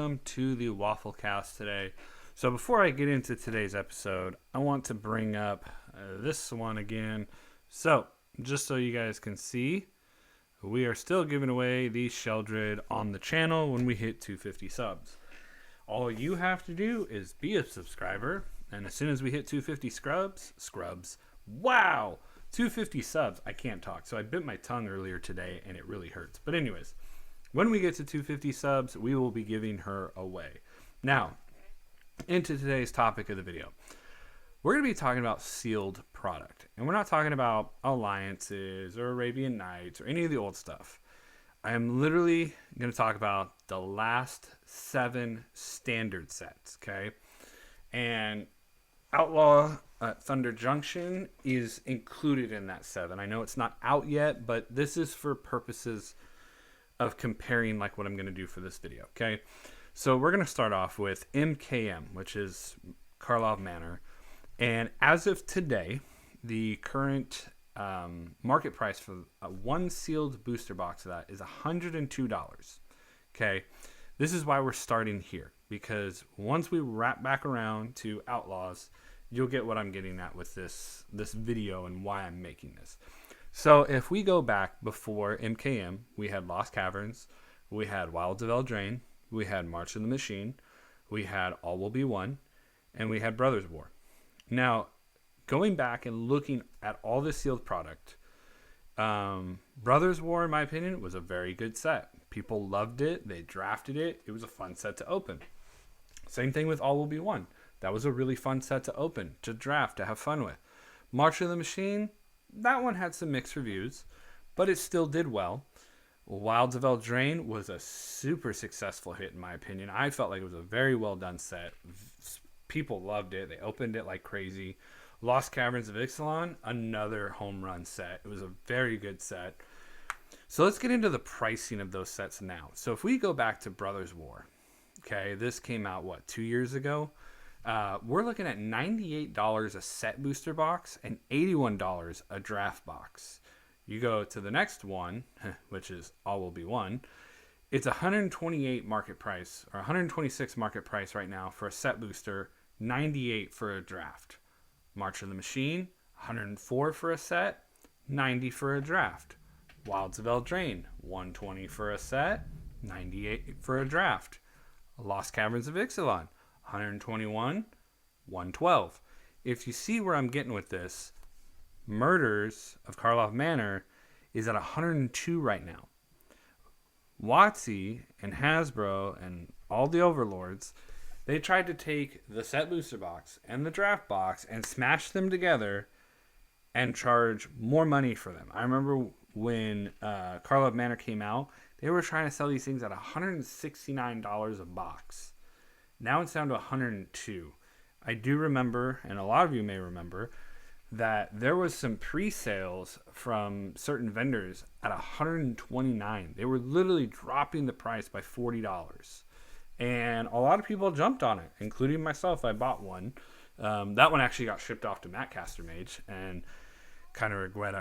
welcome to the Wafflecast today. So before I get into today's episode, I want to bring up this one again. So just so you guys can see, we are still giving away the Sheldred on the channel when we hit 250 subs. All you have to do is be a subscriber, and as soon as we hit 250 wow, 250 subs, I can't talk. So I bit my tongue earlier today, and it really hurts. But anyways, when we get to 250 subs, we will be giving her away. Now, into today's topic of the video. We're going to be talking about sealed product. And we're not talking about alliances or Arabian Nights or any of the old stuff. I am literally going to talk about the last 7 standard sets, okay? And Outlaw Thunder Junction is included in that 7. I know it's not out yet, but this is for purposes of comparing like what I'm going to do for this video, okay? So we're going to start off with MKM, which is Karlov Manor. And as of today, the current market price for one sealed booster box of that is $102. Okay, this is why we're starting here, because once we wrap back around to Outlaws, you'll get what I'm getting at with this video and why I'm making this. So if we go back before MKM, we had Lost Caverns, we had Wilds of Eldraine, we had March of the Machine, we had All Will Be One, and we had Brothers War. Now, going back and looking at all this sealed product, Brothers War, in my opinion, was a very good set. People loved it. They drafted it. It was a fun set to open. Same thing with All Will Be One. That was a really fun set to open, to draft, to have fun with. March of the Machine, that one had some mixed reviews, but it still did well. Wilds of Eldraine was a super successful hit, in my opinion. I felt like it was a very well done set. People loved it. They opened it like crazy. Lost Caverns of Ixalan, another home run set. It was a very good set. So let's get into the pricing of those sets now. So if we go back to Brothers War, okay, this came out, 2 years ago? We're looking at $98 a set booster box and $81 a draft box. You go to the next one, which is All Will Be One. It's $128 market price, or $126 market price right now for a set booster, $98 for a draft. March of the Machine, $104 for a set, $90 for a draft. Wilds of Eldraine, $120 for a set, $98 for a draft. Lost Caverns of Ixalan, $121, $112. If you see where I'm getting with this, Murders of Karlov Manor is at $102 right now. WotC and Hasbro and all the overlords, they tried to take the set booster box and the draft box and smash them together and charge more money for them. I remember when Karlov Manor came out, they were trying to sell these things at $169 a box. Now it's down to $102. I do remember, and a lot of you may remember, that there was some pre-sales from certain vendors at $129. They were literally dropping the price by $40. And a lot of people jumped on it, including myself. I bought one. That one actually got shipped off to Matt Castermage, and kind of regret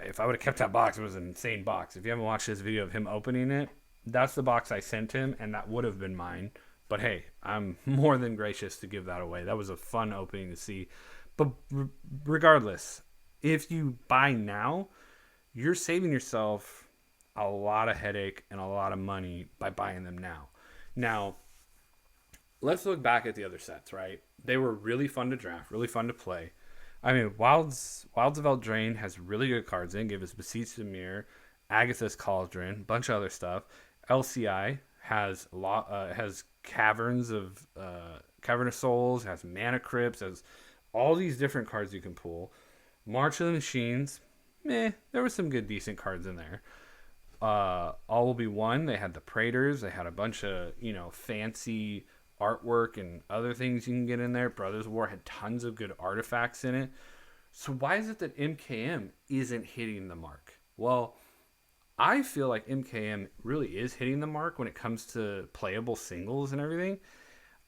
if I would have kept that box. It was an insane box. If you haven't watched this video of him opening it, that's the box I sent him, and that would have been mine. But hey, I'm more than gracious to give that away. That was a fun opening to see. But regardless, if you buy now, you're saving yourself a lot of headache and a lot of money by buying them now. Now, let's look back at the other sets, right? They were really fun to draft, really fun to play. I mean, Wilds of Eldraine has really good cards in. Give us Beseech the Mirror, Agatha's Cauldron, bunch of other stuff. LCI has Caverns of Cavern of Souls, has Mana Crypts, has all these different cards you can pull. March of the Machines, there were some good, decent cards in there. All Will Be One, they had the Praetors, they had a bunch of, fancy artwork and other things you can get in there. Brothers War had tons of good artifacts in it. So why is it that MKM isn't hitting the mark? Well, I feel like MKM really is hitting the mark when it comes to playable singles and everything.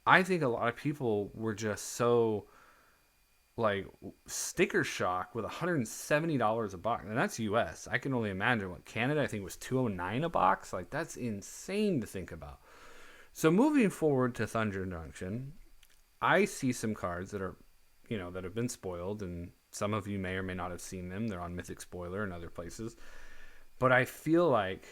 I think a lot of people were just so sticker shock with $170 a box, and that's US. I can only imagine what Canada, I think, was $209 a box. That's insane to think about. So moving forward to Thunder Junction, I see some cards that are, that have been spoiled, and some of you may or may not have seen them. They're on Mythic Spoiler and other places. But I feel like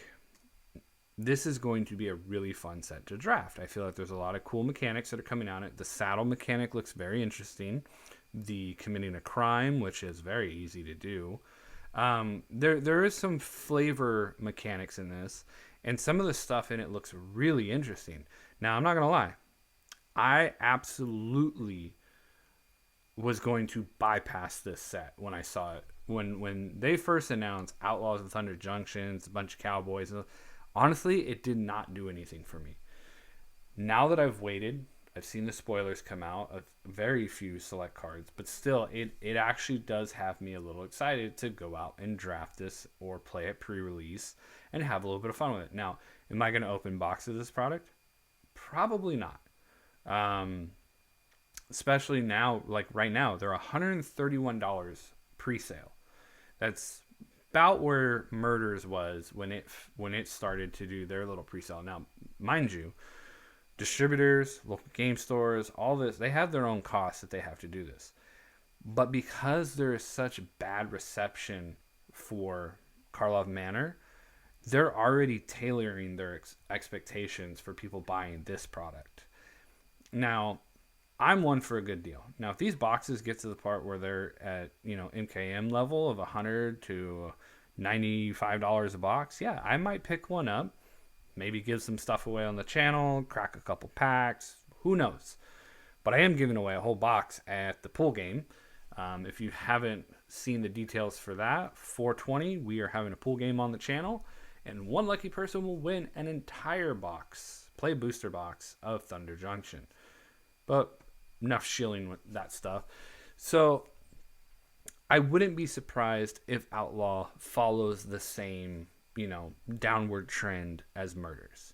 this is going to be a really fun set to draft. I feel like there's a lot of cool mechanics that are coming on it. The saddle mechanic looks very interesting. The committing a crime, which is very easy to do. There is some flavor mechanics in this, and some of the stuff in it looks really interesting. Now, I'm not going to lie. I absolutely was going to bypass this set when I saw it. When they first announced Outlaws of Thunder Junctions, a bunch of cowboys, honestly, it did not do anything for me. Now that I've waited, I've seen the spoilers come out of very few select cards, but still, it actually does have me a little excited to go out and draft this or play it pre-release and have a little bit of fun with it. Now, am I going to open boxes of this product? Probably not. Especially now, like right now, they're $131 pre-sale. That's about where Murders was when it started to do their little pre-sale. Now, mind you, distributors, local game stores, all this, they have their own costs that they have to do this. But because there is such bad reception for Karlov Manor, they're already tailoring their expectations for people buying this product. Now, I'm one for a good deal. Now, if these boxes get to the part where they're at, MKM level of $100 to $95 a box, yeah, I might pick one up. Maybe give some stuff away on the channel, crack a couple packs, who knows. But I am giving away a whole box at the pool game. If you haven't seen the details for that, 420, we are having a pool game on the channel, and one lucky person will win an entire box, play booster box of Thunder Junction. But enough shilling with that stuff. So I wouldn't be surprised if Outlaw follows the same downward trend as Murders.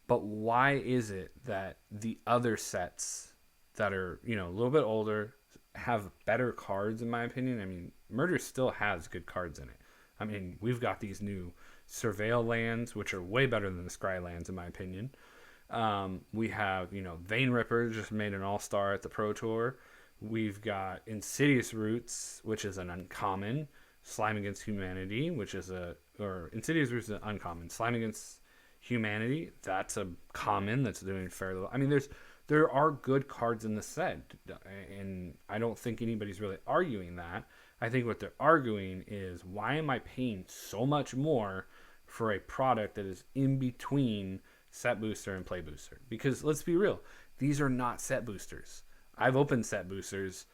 But why is it that the other sets that are, a little bit older have better cards, in my opinion? I mean, Murders still has good cards in it. I mean, we've got these new Surveil lands, which are way better than the Scry lands, in my opinion. We have, Vein Ripper just made an all-star at the Pro Tour. We've got Insidious Roots, which is an uncommon. Slime Against Humanity, Insidious Roots is an uncommon. Slime Against Humanity, that's a common that's doing fairly well. I mean, there are good cards in the set, and I don't think anybody's really arguing that. I think what they're arguing is, why am I paying so much more for a product that is in between set booster and play booster? Because let's be real, these are not set boosters. I've opened set boosters,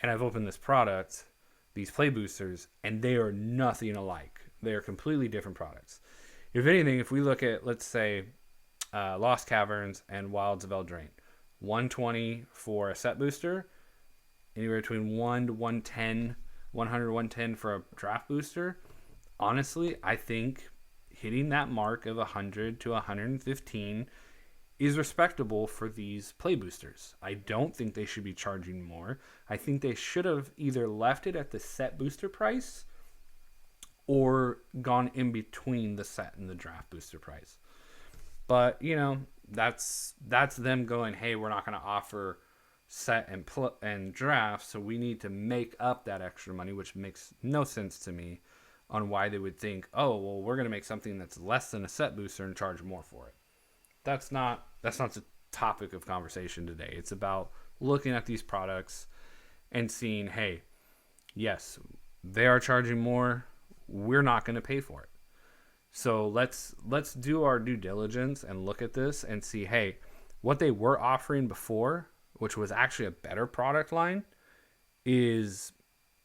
and I've opened this product, these play boosters, and they are nothing alike. They are completely different products. If anything, if we look at, let's say, Lost Caverns and Wilds of Eldraine, 120 for a set booster, anywhere between 1 to 110, 100 to 110 for a draft booster. Honestly, I think hitting that mark of 100 to 115 is respectable for these play boosters. I don't think they should be charging more. I think they should have either left it at the set booster price or gone in between the set and the draft booster price. But, that's them going, hey, we're not going to offer set and draft, so we need to make up that extra money, which makes no sense to me on why they would think, oh, well, we're going to make something that's less than a set booster and charge more for it. That's not the topic of conversation today. It's about looking at these products and seeing, hey, yes, they are charging more. We're not going to pay for it. So let's do our due diligence and look at this and see, hey, what they were offering before, which was actually a better product line, is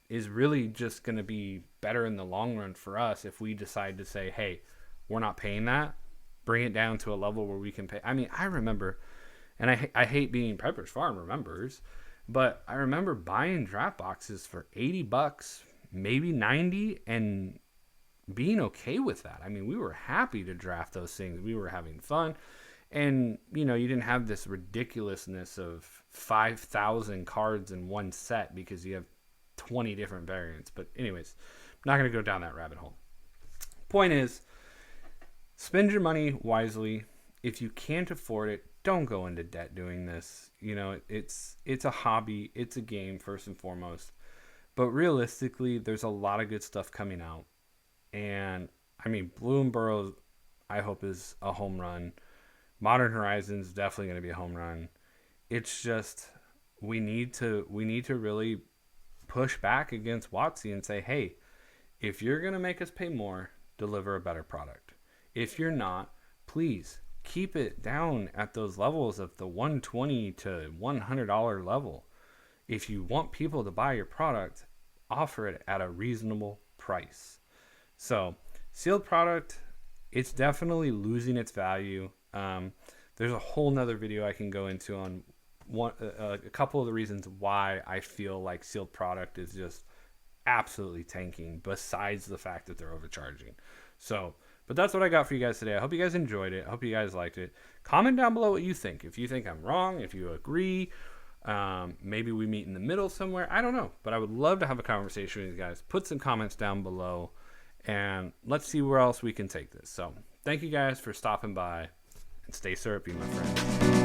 really just going to be better in the long run for us if we decide to say, hey, we're not paying that. Bring it down to a level where we can pay. I mean, I remember, and I hate being Pepper's Farm remembers, but I remember buying draft boxes for $80, maybe 90, and being okay with that. I mean, we were happy to draft those things. We were having fun. And, you didn't have this ridiculousness of 5,000 cards in one set because you have 20 different variants. But anyways, I'm not going to go down that rabbit hole. Point is, spend your money wisely. if you can't afford it, don't go into debt doing this. It's a hobby, it's a game first and foremost. But realistically, there's a lot of good stuff coming out. And I mean, Bloom Burrows, I hope, is a home run. Modern Horizons definitely going to be a home run. It's just we need to really push back against WotC and say, hey, if you're going to make us pay more, deliver a better product. If you're not, please keep it down at those levels of the $120 to $100 level. If you want people to buy your product, offer it at a reasonable price. So, sealed product, it's definitely losing its value. There's a whole nother video I can go into on a couple of the reasons why I feel like sealed product is just absolutely tanking, besides the fact that they're overcharging. So, but that's what I got for you guys today. I hope you guys enjoyed it. I hope you guys liked it. Comment down below what you think. If you think I'm wrong, if you agree, maybe we meet in the middle somewhere. I don't know, but I would love to have a conversation with you guys. Put some comments down below, and let's see where else we can take this. So, thank you guys for stopping by, and stay syrupy, my friends.